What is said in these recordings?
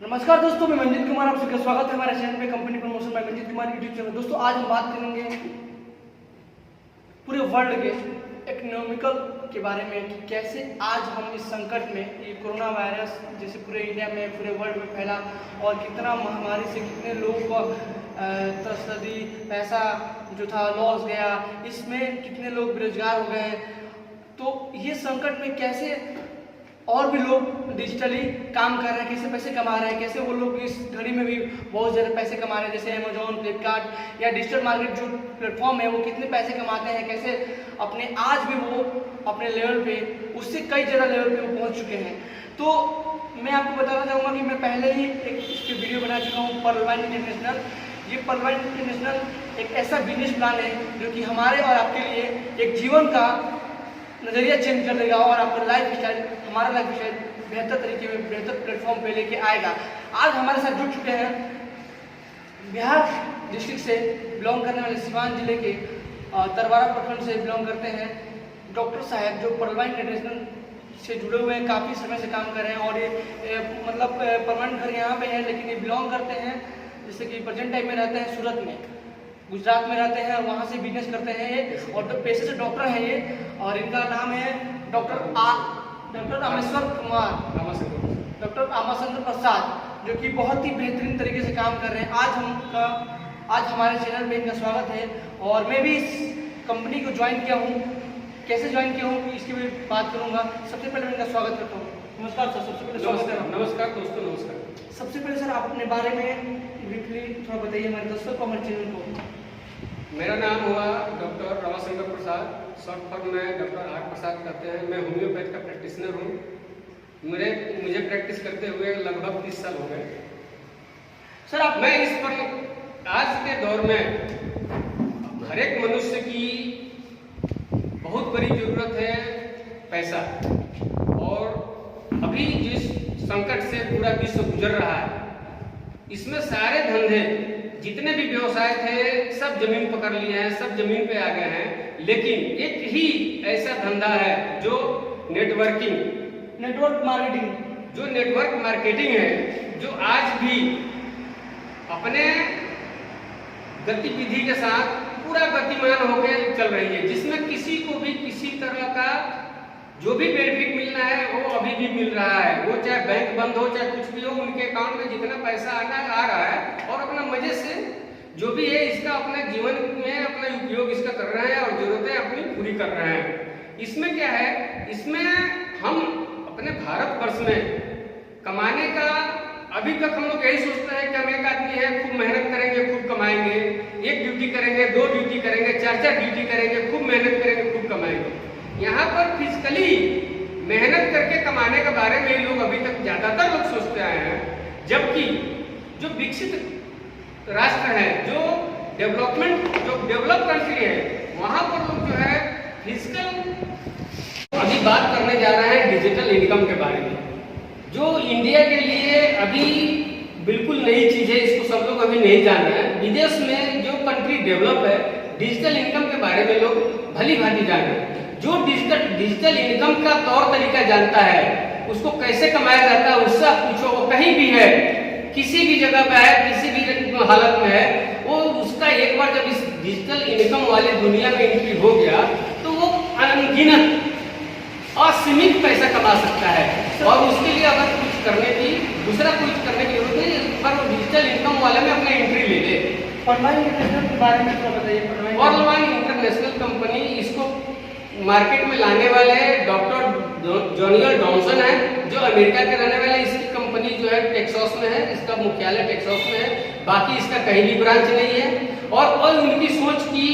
नमस्कार दोस्तों, मैं मंजीत कुमार, आप सबका स्वागत है हमारे चैनल पे company promotion by Manjeet Kumar YouTube channel. दोस्तों आज हम बात करेंगे पूरे वर्ल्ड के इकोनॉमिकल के बारे में कि कैसे आज हम इस संकट में, ये कोरोना वायरस जैसे पूरे इंडिया में पूरे वर्ल्ड में फैला और कितना महामारी से कितने लोगों को तसदी पैसा जो था लॉस गया, इसमें कितने लोग बेरोजगार हो गए। तो ये संकट में कैसे और भी लोग डिजिटली काम कर रहे हैं, कैसे पैसे कमा रहे हैं, कैसे वो लोग इस घड़ी में भी बहुत ज़्यादा पैसे कमा रहे हैं, जैसे अमेजोन, फ्लिपकार्ट या डिजिटल मार्केट जो प्लेटफॉर्म है वो कितने पैसे कमाते हैं, कैसे अपने आज भी वो अपने लेवल पे उससे कई ज़्यादा लेवल पे वो पहुंच चुके हैं। तो मैं आपको बताना चाहूँगा कि मैं पहले ही एक इसकी वीडियो बना चुका हूँ पर्लवाइन इंटरनेशनल। ये पर्लवाइन इंटरनेशनल एक ऐसा बिजनेस प्लान है जो कि हमारे और आपके लिए एक जीवन का नज़रिया चेंज कर देगा और आपका लाइफ स्टाइल, हमारा लाइफ स्टाइल बेहतर तरीके में बेहतर प्लेटफॉर्म पे लेके आएगा। आज हमारे साथ जुड़ चुके हैं बिहार डिस्ट्रिक्ट से बिलोंग करने वाले सिवान जिले के तरवारा प्रखंड से बिलोंग करते हैं डॉक्टर साहब, जो पर्लवाइन इंटरनेशनल से जुड़े हुए हैं, काफ़ी समय से काम कर रहे हैं और ये मतलब परमानेंट घर यहाँ पे है, लेकिन ये बिलोंग करते हैं जैसे कि प्रेजेंट टाइम में रहते हैं सूरत में, गुजरात में रहते हैं, वहाँ से बिजनेस करते हैं ये और पेशे से डॉक्टर हैं ये। और इनका नाम है डॉक्टर रामेश्वर कुमार, डॉक्टर आमाशंकर प्रसाद, जो कि बहुत ही बेहतरीन तरीके से काम कर रहे हैं। आज हमारे चैनल में इनका स्वागत है और मैं भी इस कंपनी को ज्वाइन किया हूँ। कैसे ज्वाइन किया हूँ इसकी भी बात करूँगा। सबसे पहले मैं इनका स्वागत करता हूँ। नमस्कार सर, सबसे पहले स्वागत है। नमस्कार दोस्तों, नमस्कार। सबसे पहले सर आप अपने बारे में ब्रीफली थोड़ा बताइए हमारे दोस्तों को, हमारे चैनल को। मेरा नाम हुआ डॉक्टर रमाशंकर प्रसाद, शॉर्ट फॉर्म में डॉक्टर आर प्रसाद कहते हैं। मैं होम्योपैथ का प्रैक्टिशनर हूँ। मुझे प्रैक्टिस करते हुए लगभग 30 साल हो गए। सर आप मैं इस पर आज के दौर में हर एक मनुष्य की बहुत बड़ी जरूरत है पैसा, और अभी जिस संकट से पूरा विश्व गुजर रहा है, इसमें सारे धंधे जितने भी व्यवसाय थे सब जमीन पकड़ लिए हैं, सब जमीन पे आ गए हैं। लेकिन एक ही ऐसा धंधा है जो नेटवर्क मार्केटिंग है, जो आज भी अपने गतिविधि के साथ पूरा गतिमान होकर चल रही है, जिसमें किसी को भी किसी तरह का जो भी बेनिफिट मिलना है वो अभी भी मिल रहा है। वो चाहे बैंक बंद हो चाहे कुछ भी हो, उनके अकाउंट में जितना पैसा आ रहा है और अपना मजे से जो भी है इसका अपने जीवन में अपना उपयोग इसका कर रहे हैं और जरूरतें अपनी पूरी कर रहे हैं। इसमें क्या है, इसमें हम अपने भारतवर्ष में कमाने का अभी तक हम लोग यही सोचते हैं कि हम एक आदमी है, खूब मेहनत करेंगे, खूब कमाएंगे, एक ड्यूटी करेंगे, 2 ड्यूटी करेंगे, 4 ड्यूटी करेंगे, खूब मेहनत करेंगे, खूब कमाएंगे। यहाँ पर फिजिकली मेहनत करके कमाने के बारे में लोग अभी तक ज्यादातर लोग सोचते आए हैं, जबकि जो विकसित राष्ट्र है, जो डेवलप कंट्री है, वहां पर लोग जो है फिजिकल। अभी बात करने जा रहे हैं डिजिटल इनकम के बारे में, जो इंडिया के लिए अभी बिल्कुल नई चीज है, इसको सब लोग अभी नहीं जान रहे हैं। विदेश में जो कंट्री डेवलप है, डिजिटल इनकम के बारे में लोग भली भांति जान रहे हैं। जो डिजिटल इनकम का तौर तरीका जानता है, उसको कैसे कमाया जाता है, उससे आप पूछो, वो कहीं भी है, किसी भी जगह पे है, किसी भी हालत में है, वो उसका एक बार जब इस डिजिटल इनकम वाली दुनिया में एंट्री हो गया तो वो अनगिनत असीमित पैसा कमा सकता है। और उसके लिए अगर कुछ करने की दूसरा कुछ करने की जरूरत नहीं, पर वो डिजिटल इनकम वाले में अपना एंट्री ले ले। पर्लवाइन इंटरनेशनल के बारे में थोड़ा बताइए। पर्लवाइन इंटरनेशनल कंपनी, इसको मार्केट में लाने वाले डॉक्टर जॉनियल डॉनसन है, जो अमेरिका के रहने वाले। इसकी कंपनी जो है टेक्सास में है, इसका मुख्यालय टेक्सास में है, बाकी इसका कहीं भी ब्रांच नहीं है। और उनकी सोच की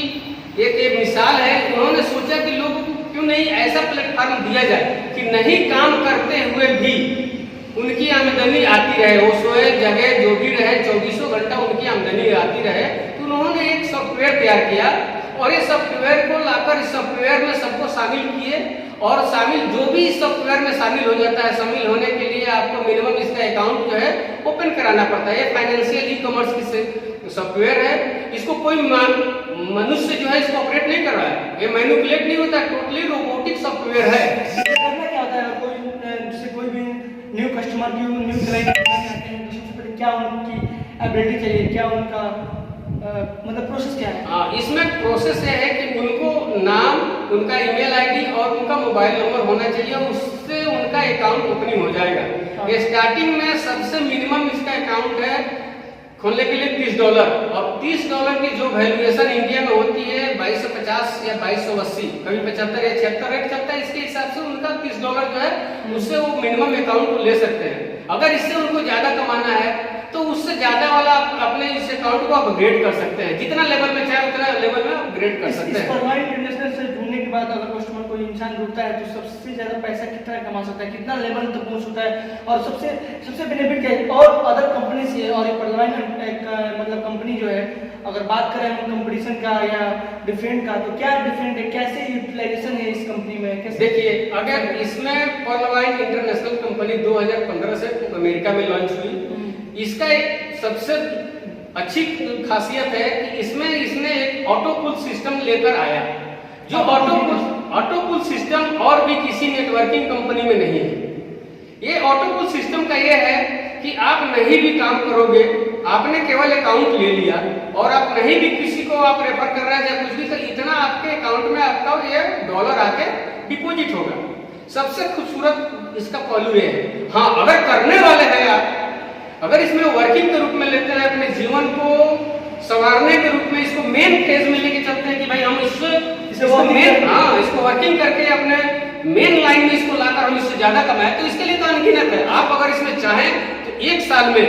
एक मिसाल है। उन्होंने सोचा कि लोगों को क्यों नहीं ऐसा प्लेटफॉर्म दिया जाए कि नहीं काम करते हुए भी उनकी आमदनी आती रहे, वो सोए जगह जो भी रहे 24 घंटा उनकी आमदनी आती रहे। तो उन्होंने एक सॉफ्टवेयर तैयार किया और ये सॉफ्टवेयर को लाकर इस सॉफ्टवेयर में सबको शामिल किए, और जो भी इस सॉफ्टवेयर में शामिल हो जाता है, शामिल होने के लिए आपको मिनिमम इसका अकाउंट जो है ओपन कराना पड़ता है। ये फाइनेंशियल ई-कॉमर्स की सॉफ्टवेयर है। इसको कोई मनुष्य जो है इसको ऑपरेट नहीं कर रहा है, ये मैनिपुलेट नहीं होता, टोटली रोबोटिक सॉफ्टवेयर है। करना क्या होता है, कोई भी न्यू कस्टमर न्यू क्लाइंट हैं, तो सबसे पहले क्या उनकी एबिलिटी चाहिए, क्या उनका मतलब प्रोसेस क्या है? हाँ, इसमें प्रोसेस ये है कि उनको नाम, उनका ईमेल आईडी और उनका मोबाइल नंबर होना चाहिए, उससे उनका अकाउंट ओपनिंग हो जाएगा। ये स्टार्टिंग में सबसे मिनिमम इसका अकाउंट है खोलने के लिए $30, और $30 की जो वैल्यूएशन इंडिया में होती है 2250 या 2280, कभी 75 या 76 रेट चलता है, इसके हिसाब से उनका $30 जो है उससे वो मिनिमम अकाउंट ले सकते हैं। अगर इससे उनको ज्यादा कमाना है तो उससे ज्यादा वाला अपने इस अकाउंट को अपग्रेड कर सकते हैं, जितना लेवल में चाहे उतना लेवल में अपग्रेड कर सकते हैं। परमानेंट इंटरनेशनल से जुड़ने के बाद अगर कस्टमर कोई इंसान जुड़ता है तो सबसे ज्यादा पैसा कितना कमा सकता है, कितना लेवल तक पहुंच सकता है, और सबसे बेनिफिट क्या है? और अदर कंपनी से, और ये परमानेंट एक मतलब कंपनी जो है, अगर बात करें हम कंपटीशन का या डिफरेंट का, तो क्या डिफरेंट है, कैसे यूटिलाइजेशन है इस कंपनी में, कैसे? देखिए, अगर इसमें पर्लवाइन इंटरनेशनल कंपनी 2015 से अमेरिका में लॉन्च हुई, इसका एक सबसे अच्छी खासियत है कि इसमें इसने एक ऑटो पुल सिस्टम लेकर आया, जो ऑटो पुल सिस्टम और भी किसी नेटवर्किंग कंपनी में नहीं है। ये ऑटो पुल सिस्टम का ये है कि आप नहीं भी काम करोगे, आपने केवल अकाउंट ले लिया और आप नहीं भी किसी को आप रेफर कर रहे हैं या कुछ भी, तो इतना आपके अकाउंट में आपका ये डॉलर आके डिपॉजिट होगा। सबसे खूबसूरत इसका पहलू ये है। हाँ, अगर करने वाले हैं आप, अगर इसमें वर्किंग के रूप में लेते हैं, अपने जीवन को संवारने के रूप में इसको मेन फेज में लेके चलते हैं कि भाई हम इसको वर्किंग करके अपने मेन लाइन में इसको लाकर हम इससे ज्यादा कमाए, तो इसके लिए तो अनगिनत है। आप अगर इसमें चाहें तो 1 साल में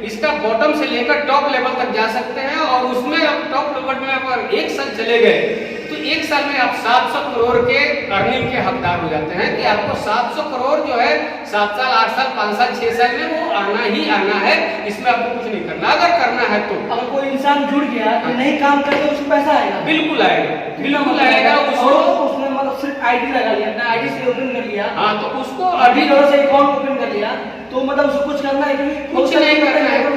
इसका बॉटम से लेकर टॉप लेवल तक जा सकते हैं, और उसमें अब टॉप लेवल में अगर 1 साल चले गए तो 1 साल में आप 700 करोड़ के अर्निंग के हकदार हो जाते हैं, कि आपको 700 करोड़ जो है 7 साल, 8 साल, 5 साल, 6 साल में वो आना ही आना है। इसमें आपको कुछ नहीं करना। अगर करना है तो अगर कोई इंसान जुड़ गया तो नहीं काम करते उसको पैसा आएगा, बिल्कुल आएगा, बिल्कुल आएगा। उसने मतलब सिर्फ आईडी लगा लिया, अपना आईडी से ओपन कर लिया, हाँ, तो उसको अभी से अकाउंट ओपन कर लिया, तो मतलब उसको कुछ करना है, क्योंकि कुछ नहीं करना है, केवल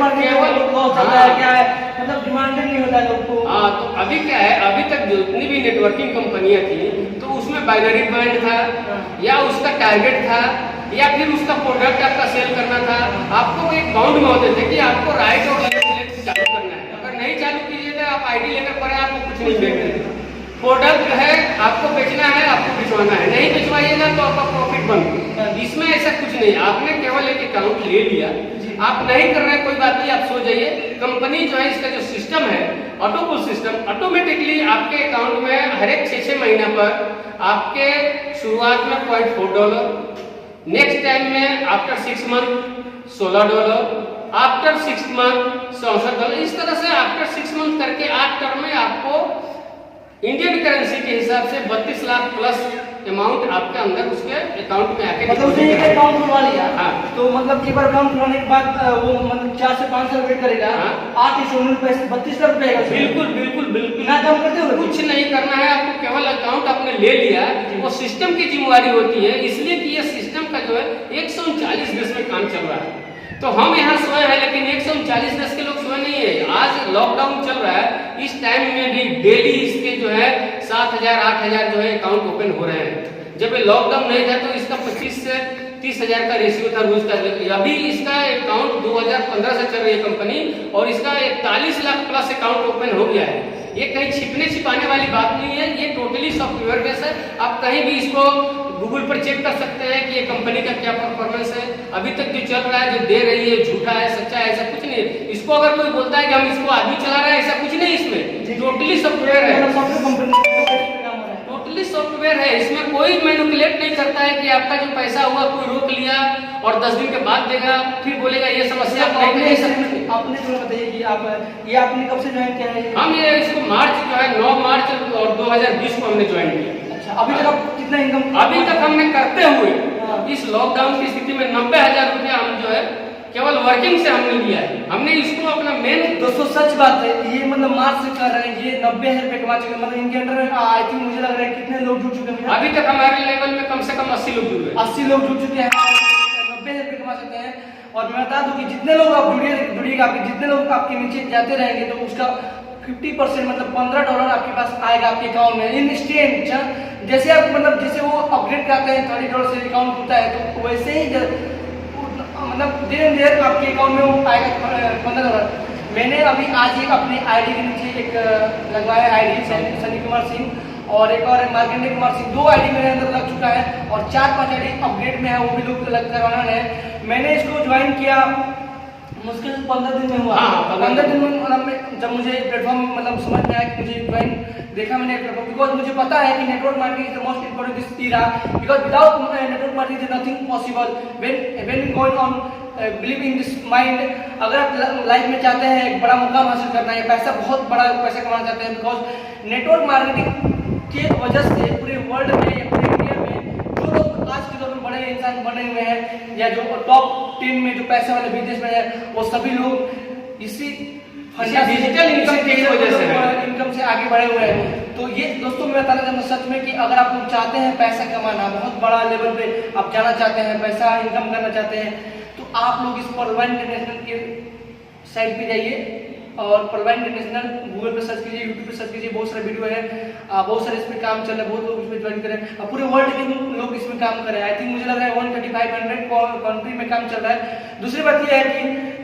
क्या है, मतलब डिमांडेड नहीं होता है लोग को। हाँ, तो अभी क्या है, अभी तक जितनी भी नेटवर्किंग कंपनियां थी, तो उसमें बाइनरी बैंड था, या उसका टारगेट था, या फिर उसका प्रोडक्ट आपका सेल करना था। आपको एक बाउंड में होते थे कि आपको राइट और लेफ्ट चालू करना है। अगर नहीं चालू कीजिए तो आप आईडी लेकर पड़े, आपको कुछ नहीं बेचना। प्रोडक्ट है, आपको बेचना है, आपको भिजवाना है, नहीं भिजवाइएगा तो आपका प्रॉफिट बंद। इसमें ऐसा कुछ नहीं, आपने केवल एक अकाउंट ले लिया, आप नहीं कर रहे, कोई बात नहीं, आप सो जाइए। कंपनी जो है, इसका जो सिस्टम है ऑटो पुल सिस्टम, ऑटोमेटिकली आपके अकाउंट में हर एक 6 महीना पर आपके शुरुआत में $0.4, नेक्स्ट टाइम में आफ्टर 6 मंथ $16, आफ्टर 6 मंथ $64, इस तरह से आफ्टर 6 मंथ करके 8 टर्म में आपको इंडियन करेंसी के हिसाब से 32 लाख प्लस अमाउंट आपके अंदर उसके अकाउंट में आके, मतलब उसने एक अकाउंट खुलवा लिया। हाँ, तो मतलब एक बार अकाउंट खुलवाने के बाद वो मतलब 4 से 5 साल वेट करेगा। हाँ, 8 पैसे 32 लाख रुपए। बिल्कुल बिल्कुल बिल्कुल ना काम करते हो, कुछ नहीं करना है आपको, केवल अकाउंट आपने ले लिया, वो सिस्टम की जिम्मेवारी होती है, इसलिए कि ये सिस्टम का जो है 139 देश में काम चल रहा है। तो हम यहाँ सोए हैं, लेकिन 139 देश के लोग सोए नहीं है। आज लॉकडाउन चल रहा है, इस टाइम में भी डेली इसके जो है 7,000 8,000 जो है अकाउंट ओपन हो रहे हैं। जब ये लॉकडाउन नहीं था तो इसका 25 से 30,000 का रेशियो था रोज का। अभी इसका अकाउंट 2015 से चल रही है कंपनी, और इसका 41 लाख प्लस अकाउंट ओपन हो गया है। ये कहीं छिपने छिपाने वाली बात नहीं है, ये टोटली सॉफ्टवेयर बेस है। आप कहीं भी इसको गूगल पर चेक कर सकते हैं कि ये कंपनी का क्या परफॉर्मेंस है। अभी तक जो चल रहा है, जो दे रही है, झूठा है सच्चा है, ऐसा कुछ नहीं है। इसको अगर कोई बोलता है कि हम इसको आदमी चला रहे हैं, ऐसा कुछ नहीं, इसमें टोटली सॉफ्टवेयर है, टोटली सॉफ्टवेयर है। इसमें कोई मैनिपुलेट नहीं करता है कि आपका जो पैसा हुआ कोई रोक लिया और 10 दिन के बाद देगा, फिर बोलेगा ये समस्या आपने जो बताइए कि आप ये आपने कब से ज्वाइन किया है? हम ये इसको मार्च जो है 9 मार्च और 2020 को हमने ज्वाइन किया। अच्छा, अभी तक आप कितना इनकम? अभी तक हमने करते हुए इस लॉकडाउन की स्थिति में 90,000 रुपया हम जो है केवल वर्किंग से हमने लिया है। हमने इसको अपना मेन, दोस्तों सच बात है, ये मतलब मार्च से कर रहे हैं, ये 90,000 रुपए कमा चुके हैं। मतलब इनके अंडर आई थिंक मुझे लग रहा है कितने लोग जुड़ चुके हैं? अभी तक हमारे लेवल में कम से कम 80 लोग जुड़ गए। 80 लोग जुड़ चुके हैं, 90,000 रुपए कमा सकते हैं। और मैं बता दूं कि जितने लोग आप जुड़िएगा, जितने लोग आपके नीचे जाते रहेंगे, तो उसका 50% मतलब $15 आपके पास आएगा आपके अकाउंट में इंस्टेंट। जैसे आप मतलब जैसे वो अपग्रेड करते हैं $30 से अकाउंट खुलता है, तो वैसे ही मतलब मतलब दिन एंड देर आपके अकाउंट में वो आएगा $15। मैंने अभी आज एक अपने आईडी के नीचे एक लगवाया आईडी सनी कुमार सिंह और एक और मार्केंडे कुमार सिंह, 2 आईडी मेरे अंदर लग चुका है और 4-5 आईडी अपडेट में है, वो भी लोग लग करवाना है। मैंने इसको ज्वाइन किया मुश्किल 15 दिन में हुआ। 15 दिन में मतलब जब मुझे प्लेटफॉर्म मतलब समझ में आया कि मुझे ज्वाइन देखा मैंने प्लेटफॉर्म, बिकॉज मुझे पता है कि network marketing is the most important this Ira, because without network marketing is nothing possible when going on believe in this mind. अगर आप लाइफ में चाहते हैं एक बड़ा मुकाम हासिल करना है, पैसा बहुत बड़ा पैसा कमाना चाहते हैं, बिकॉज नेटवर्क मार्केटिंग के वजह से पूरे वर्ल्ड में या पूरे इंडिया में जो लोग आज के दौर में बड़े इंसान बने हुए हैं या जो टॉप 10 में जो पैसे वाले बिजनेसमैन हैं, वो सभी लोग इसी डिजिटल इनकम की वजह से इनकम से आगे बढ़े हुए हैं। तो ये दोस्तों मैं बताना चाहता हूँ सच में कि अगर आप लोग चाहते हैं पैसा कमाना, बहुत बड़ा लेवल पे आप जाना चाहते हैं, पैसा इनकम करना चाहते हैं, तो आप लोग इस परवान इंटरनेशनल के साइट पे जाइए और परवान इंटरनेशनल गूगल पे सर्च कीजिए, यूट्यूब पे सर्च कीजिए, बहुत सारे वीडियो है, बहुत सारे इसमें काम चल रहा है, बहुत लोग इसमें ज्वाइन करें, पूरे वर्ल्ड के लोग इसमें काम कर रहे हैं। आई थिंक मुझे लग रहा है 135 कंट्री में काम चल रहा है। दूसरी बात यह है कि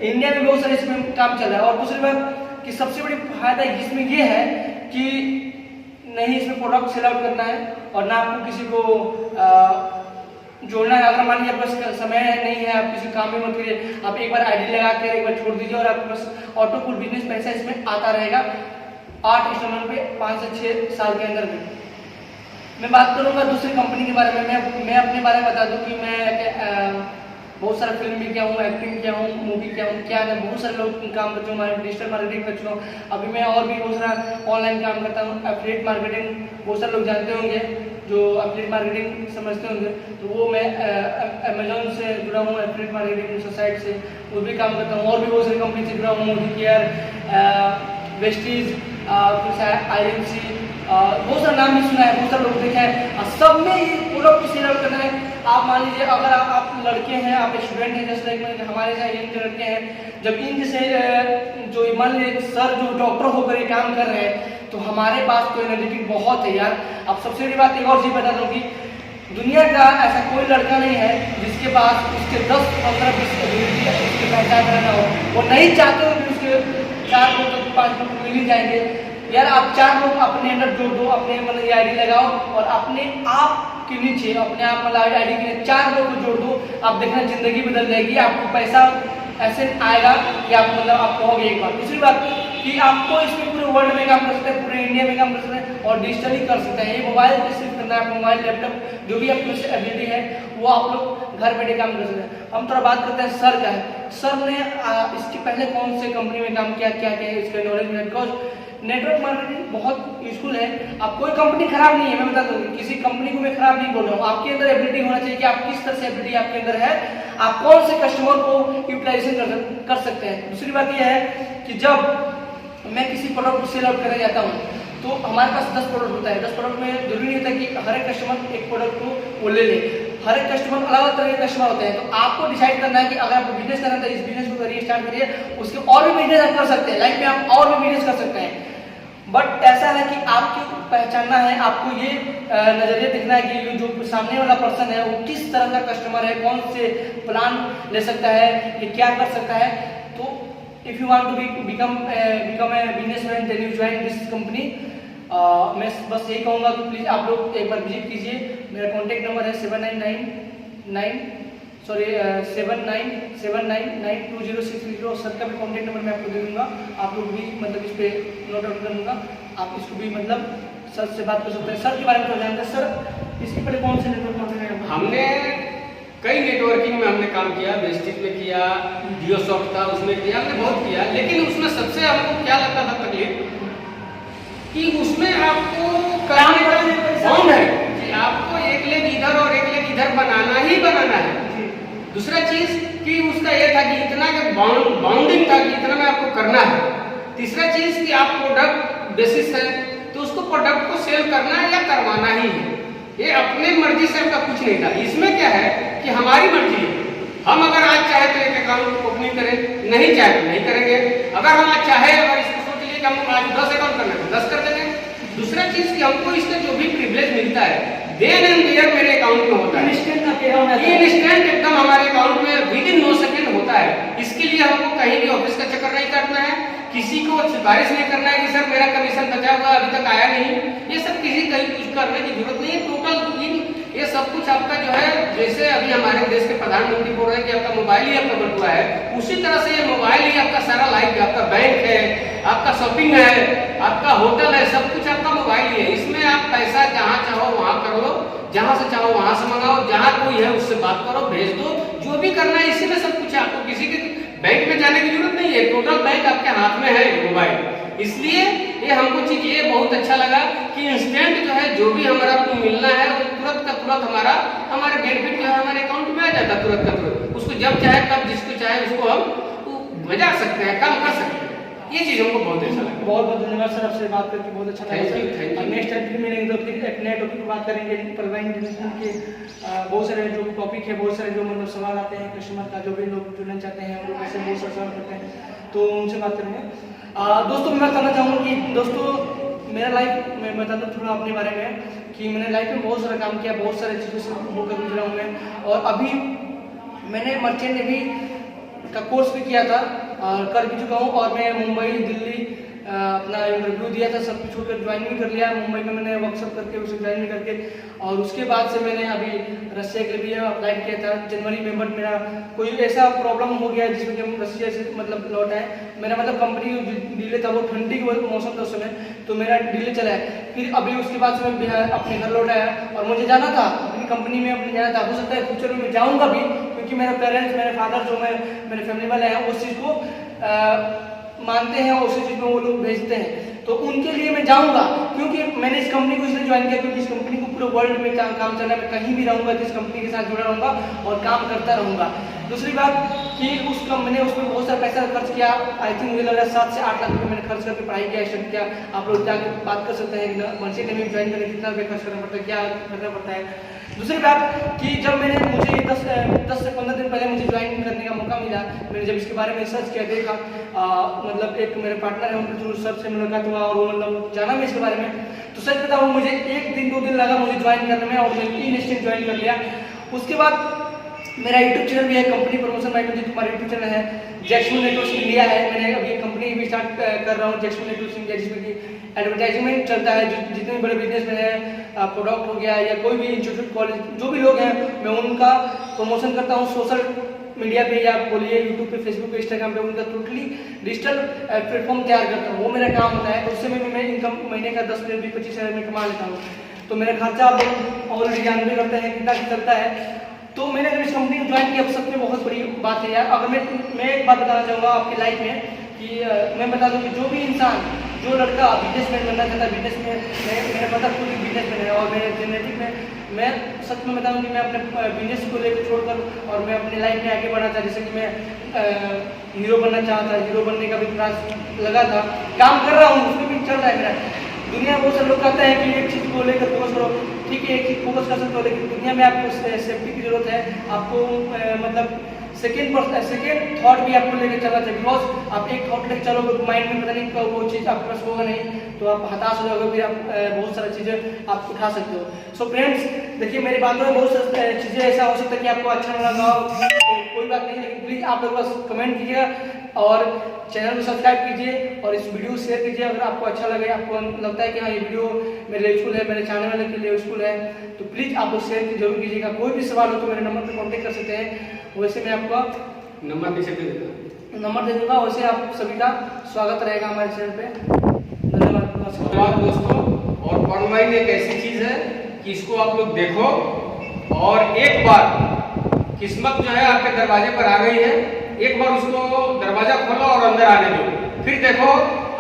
इंडिया में बहुत सारे इसमें काम चल रहा है और दूसरी बात कि सबसे बड़ी फायदा इसमें ये है कि नहीं इसमें प्रोडक्ट सेल आउट करना है और ना आपको किसी को जोड़ना है। अगर मान लीजिए आपके पास समय नहीं है, आप किसी काम में मत करिए, आप एक बार आईडी लगा के एक बार छोड़ दीजिए और आपके पास ऑटो फुल बिजनेस पैसा इसमें आता रहेगा 8 इंस्टॉलमेंट पे 5 से 6 साल के अंदर में। मैं बात करूंगा दूसरी कंपनी के बारे में। मैं अपने बारे में बता दूं कि मैं बहुत सारा फिल्म भी किया हूँ, एक्टिंग किया हूँ, मूवी किया हूँ, क्या है बहुत सारे लोग काम कर चुका हूँ, डिजिटल मार्केटिंग कर चुका हूँ। अभी मैं और भी बहुत सारा ऑनलाइन काम करता हूँ, एफिलिएट मार्केटिंग, बहुत सारे लोग जानते होंगे जो एफिलिएट मार्केटिंग समझते होंगे, तो वो मैं अमेजोन से जुड़ा हूँ, एफिलिएट मार्केटिंग सोसाइटी से वो भी काम करता हूँ और भी बहुत सारी कंपनी से जुड़ा हूँ, मोदी केयर, वेस्टीज, INC, बहुत सारा नाम भी सुना है, बहुत सारे लोग देखे हैं, सब में ये प्रोडक्ट को सेल आउट करना है। आप मान लीजिए अगर आप लड़के हैं, आप स्टूडेंट हैं, जैसे लाइक हमारे यहाँ यंग लड़के हैं, जब इन जैसे जो मान लीजिए सर जो डॉक्टर होकर ये काम कर रहे हैं, तो हमारे पास तो एनर्जेटिक बहुत है यार। अब सबसे बड़ी बात एक और चीज़ बता दूँ कि दुनिया का ऐसा कोई लड़का नहीं है जिसके पास उसके 10, 15, 20 एबिलिटी उसकी पहचान करना हो, वो नहीं चाहते हो कि उसके 4 लोग 5 लोग मिल ही जाएंगे। यार आप 4 लोग अपने अंदर जोड़ दो, अपने मतलब ये आईडी लगाओ और अपने आप के नीचे अपने आप मतलब आईडी के लिए 4 लोग को जोड़ दो, आप देखना जिंदगी बदल जाएगी, आपको पैसा ऐसे आएगा कि आप मतलब आप कहोगे एक बार। दूसरी बात कि आपको इसमें पूरे वर्ल्ड में काम कर सकते हैं, पूरे इंडिया में काम कर सकते हैं और डिजिटली कर सकते हैं। ये मोबाइल पे सिर्फ करना है, मोबाइल लैपटॉप जो भी आपके से एबिलिटी है वो आप लोग घर बैठे काम कर सकते हैं। हम थोड़ा बात करते हैं सर का है। सर ने इसके पहले कौन से कंपनी में काम किया, क्या क्या है इसका नॉलेज में, बिकॉज नेटवर्क मार्केटिंग बहुत यूजफुल है। अब कोई कंपनी खराब नहीं है, मैं बता दूंगी, किसी कंपनी को मैं खराब नहीं बोल रहा हूँ। आपके अंदर एबिलिटी होना चाहिए कि आप किस तरह से एबिलिटी आपके अंदर है, आप कौन से कस्टमर को यूटिलाइजेशन कर सकते हैं। दूसरी बात यह है कि जब मैं किसी प्रोडक्ट को सेल आउट करने जाता हूँ तो हमारे पास 10 प्रोडक्ट होता है। 10 प्रोडक्ट में जरूरी नहीं होता कि हर एक कस्टमर एक प्रोडक्ट को वो ले ले, हर एक कस्टमर अलग अलग तरह के कस्टमर होते हैं। तो आपको डिसाइड करना है कि अगर आपको बिजनेस करना है तो इस बिजनेस को करिए, स्टार्ट करिए, उसके और भी बिजनेस आप कर सकते हैं, लाइफ में आप और भी बिजनेस कर सकते हैं। बट ऐसा है कि आपको पहचानना है, आपको ये नजरिया देखना है कि जो सामने वाला पर्सन है वो किस तरह का कस्टमर है, कौन से प्लान ले सकता है, ये क्या कर सकता है। तो if you want to become a businessman then you join this company. मैं बस यही कहूँगा कि प्लीज़ आप लोग एक बार विजिट कीजिए। मेरा कॉन्टैक्ट नंबर है 7979920630। सर का भी कॉन्टैक्ट नंबर मैं आपको दे दूँगा, आप लोग भी मतलब इस पर नोट आउट कर लूँगा, आप इसको भी मतलब सर से बात कर सकते हैं। सर के बारे में तो जानते हैं। सर इसके पहले कौन से नेटवर्क मार्केटिंग है? हमने कई नेटवर्किंग में हमने काम किया, वेस्टिज में किया, जियोसॉफ्ट था उसमें किया, हमने बहुत किया, लेकिन उसमें सबसे हमको क्या लगता था तकलीफ कि उसमें आपको काम बॉन्ड है कि आपको एक लेग इधर और एक लेग इधर बनाना ही बनाना है। दूसरा चीज कि उसका ये था कि इतना के बाउंडिंग था कि इतना में आपको करना है। तीसरा चीज कि आप प्रोडक्ट बेसिस है तो उसको प्रोडक्ट को सेल करना है या करवाना ही है, ये अपने मर्जी से आपका कुछ नहीं था। इसमें क्या है कि हमारी मर्जी है, हम अगर आज चाहे तो एक अकाउंट ओपनिंग करें, नहीं चाहे तो नहीं करेंगे। अगर हम आज चाहे अगर इसको सोच लिए कि हम आज 10 अकाउंट करना है 10 कर देंगे। दूसरा चीज कि हमको इसका जो भी प्रिविलेज मिलता है देन एंड देयर मेरे अकाउंट में होता है, इंस्टेंट एकदम हमारे अकाउंट में विद इन 9 सेकंड सिफारिश नहीं करना है कि सर मेरा कमीशन बचा हुआ अभी तक आया नहीं, ये सब किसी कहीं कुछ करने की जरूरत नहीं है। टोटल ये सब कुछ आपका जो है, जैसे अभी हमारे देश के प्रधानमंत्री बोल रहे हैं कि आपका मोबाइल ही आपका बटुआ है, उसी तरह से ये मोबाइल ही आपका सारा लाइफ है। आपका बैंक है, आपका शॉपिंग है, आपका होटल है, सब कुछ आपका मोबाइल ही है। इसमें आप पैसा जहाँ चाहो वहाँ कर लो, जहाँ से चाहो वहाँ से मंगाओ, जहाँ कोई है उससे बात करो, भेज दो, जो भी करना है इसी में सब कुछ है। आपको किसी के बैंक में जाने की जरूरत नहीं है, टोटल बैंक आपके हाथ में है मोबाइल। इसलिए ये हमको चीज ये बहुत अच्छा लगा कि इंस्टेंट जो है जो भी हमारा मिलना है वो तुरंत का तुरंत हमारे बेनिफिट जो है हमारे अकाउंट में आ जाता है तुरंत का तुरंत। उसको जब चाहे तब जिसको चाहे उसको हम भेजा सकते हैं, काम कर सकते हैं। ये चीज हमको बहुत अच्छा लगा। बहुत बहुत धन्यवाद सर, आपसे बात करके बहुत अच्छा लगा। Thank you. नेक्स्ट टाइम फिर मिलेंगे तो फिर एक नए टॉपिक पर बात करेंगे। परिवहन के बहुत सारे जो टॉपिक है, बहुत सारे जो मतलब सवाल आते हैं कस्टमर का, जो भी लोग जुड़ना चाहते हैं वो कैसे बहुत सारे सवाल करते हैं, तो उनसे बात करेंगे। दोस्तों मैं बताना चाहूँगा कि दोस्तों मेरा लाइफ मैं बताता थोड़ा अपने बारे में कि मैंने लाइफ में बहुत सारा काम किया, बहुत सारे चीज़ों से होकर गुजरा हूँ मैं। और अभी मैंने मर्चेंट नेवी का कोर्स भी किया था और कर भी चुका हूँ। और मैं मुंबई दिल्ली अपना इंटरव्यू दिया था, सब कुछ होकर ज्वाइन भी कर लिया। मुंबई में मैंने वर्कशॉप करके उसे ज्वाइन भी करके, और उसके बाद से मैंने अभी रशिया के लिए अप्लाई किया था जनवरी में। बट मेरा कोई ऐसा प्रॉब्लम हो गया जिसमें कि हम रशिया से मतलब लौट आए। मेरा मतलब कंपनी डिले था, वो ठंडी का मौसम था उस समय, तो मेरा डिले चला है। फिर अभी उसके बाद से मैं अपने घर लौट आया और मुझे जाना था अपनी कंपनी में, अपने जाना था। हो सकता है फ्यूचर में मैं जाऊँगा भी, क्योंकि मेरे पेरेंट्स, मेरे फादर जो मेरे फैमिली वाले हैं उस चीज़ को मानते हैं और उसी चीज़ में वो लोग भेजते हैं, तो उनके लिए मैं जाऊंगा। क्योंकि मैंने इस कंपनी को इसलिए ज्वाइन किया क्योंकि इस कंपनी को पूरे वर्ल्ड में काम चलना है। मैं कहीं भी रहूंगा तो इस कंपनी के साथ जुड़ा रहूंगा और काम करता रहूंगा। दूसरी बात कि मैंने उसमें बहुत सारा पैसा खर्च किया। आई थिंक मुझे लग रहा है 7 से 8 लाख रुपये मैंने खर्च करके पढ़ाई किया, स्टडी किया। आप लोग जाकर बात कर सकते हैं मर्चेंट नेवी ज्वाइन करने कितना रुपये खर्च करना पड़ता है, क्या करना पड़ता है। दूसरी बात कि जब मुझे 10 से 15 दिन पहले मुझे ज्वाइन करने का मौका मिला, मैंने जब इसके बारे में सर्च किया, देखा मतलब एक मेरे पार्टनर है उनके थ्रू सर्च से मुलाकात हुआ और वो मतलब जाना मैं इसके बारे में, तो सच बताऊँ मुझे 1 दिन 2 दिन लगा मुझे ज्वाइन करने में और मैंने इंस्टेंट ज्वाइन कर लिया। उसके बाद मेरा यूट्यूब चैनल भी है, company promotion by Manjeet Kumar YouTube channel है। जैक्समून नेटवर्क्स इंडिया है, मैंने अभी कंपनी भी स्टार्ट कर रहा हूँ जैक्समून नेटवर्क्स इंडिया, जिसमें कि एडवर्टाइजमेंट चलता है। जितने बड़े बिजनेसमैन हैं, प्रोडक्ट हो गया या कोई भी इंस्टीट्यूट कॉलेज जो भी लोग हैं, मैं उनका प्रमोशन करता हूँ सोशल मीडिया पे, या बोलिए यूट्यूब पे, फेसबुक पे, इंस्टाग्राम पे, उनका टोटली डिजिटल प्लेटफॉर्म तैयार करता हूँ। वो मेरा काम होता है। उससे मैं इनकम महीने का 10 से 25 हज़ार में कमा लेता हूँ। तो मेरा खर्चा आप लोग ऑलरेडी जानते करते हैं कितना चलता है। तो मैंने जब इस कंपनी को ज्वाइन किया, सब में बहुत बड़ी बात है यार। अगर मैं एक बात बताना चाहूँगा आपकी लाइफ में कि मैं बता दूँ कि जो भी इंसान, जो लड़का बिजनेसमैन बनना चाहता है, बिजनेस में मेरा पता खुद बिजनेसमैन है और मेरे जेनेटिक में मैं सच में बताऊँ कि मैं अपने बिजनेस को लेकर छोड़कर और मैं अपनी लाइफ में आगे बढ़ा था। जैसे कि मैं हीरो बनना चाहता, हीरो बनने का भी प्रयास लगा था, काम कर रहा हूँ, उसमें भी चल रहा है मेरा। दुनिया बहुत सारे लोग कहते हैं कि एक चीज़ को लेकर फोकस करो, ठीक है एक चीज़ फोकस कर सकते हो, लेकिन दुनिया में आपको सेफ्टी की जरूरत है। आपको मतलब सेकेंड थॉट भी आपको लेकर चलना चाहिए। बिकॉज आप एक थॉट लेकर चलोगे माइंड में, पता नहीं कब वो चीज़ आपके पास होगा नहीं, तो आप हताश हो जाओगे, फिर आप बहुत सारी चीज़ें आप उठा सकते हो। सो फ्रेंड्स देखिए, मेरी बातों में बहुत सारी चीज़ें ऐसा हो सकता है कि आपको अच्छा ना लगा हो, तो कोई बात नहीं, लेकिन प्लीज़ आप लोग बस कमेंट कीजिएगा और चैनल को सब्सक्राइब कीजिए और इस वीडियो को शेयर कीजिए। अगर आपको अच्छा लगे, आपको लगता है कि हाँ ये वीडियो मेरे लिए यूजफुल है, मेरे चैनल वाले के लिए यूजफुल है, तो प्लीज़ आप लोग शेयर जरूर कीजिएगा। कोई भी सवाल हो तो मेरे नंबर पर कॉन्टेक्ट कर सकते हैं। वैसे मैं आपका नंबर नीचे दे दूंगा, नंबर दे दूंगा। वैसे आप सभी का स्वागत रहेगा हमारे चैनल पे। धन्यवाद दोस्तों। और ऑनलाइन एक ऐसी चीज है कि इसको आप लोग देखो और एक बार किस्मत जो है आपके दरवाजे पर आ गई है, एक बार उसको दरवाजा खोलो और अंदर आने दो, फिर देखो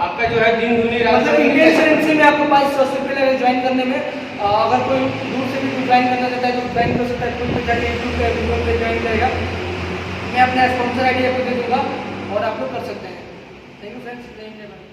आपका जो है दिन दुनी रात। मतलब इंडियन करेंसी में आपको 500 रुपये लगेगा ज्वाइन करने में। अगर कोई दूर से भी ज्वाइन करना चाहता है तो ज्वाइन कर सकता है, कोई जाके यूट्यूब पे ज्वाइन करेगा। मैं अपना स्पॉन्सर आईडी आपको दे दूंगा और आप लोग कर सकते हैं। Thank you friends.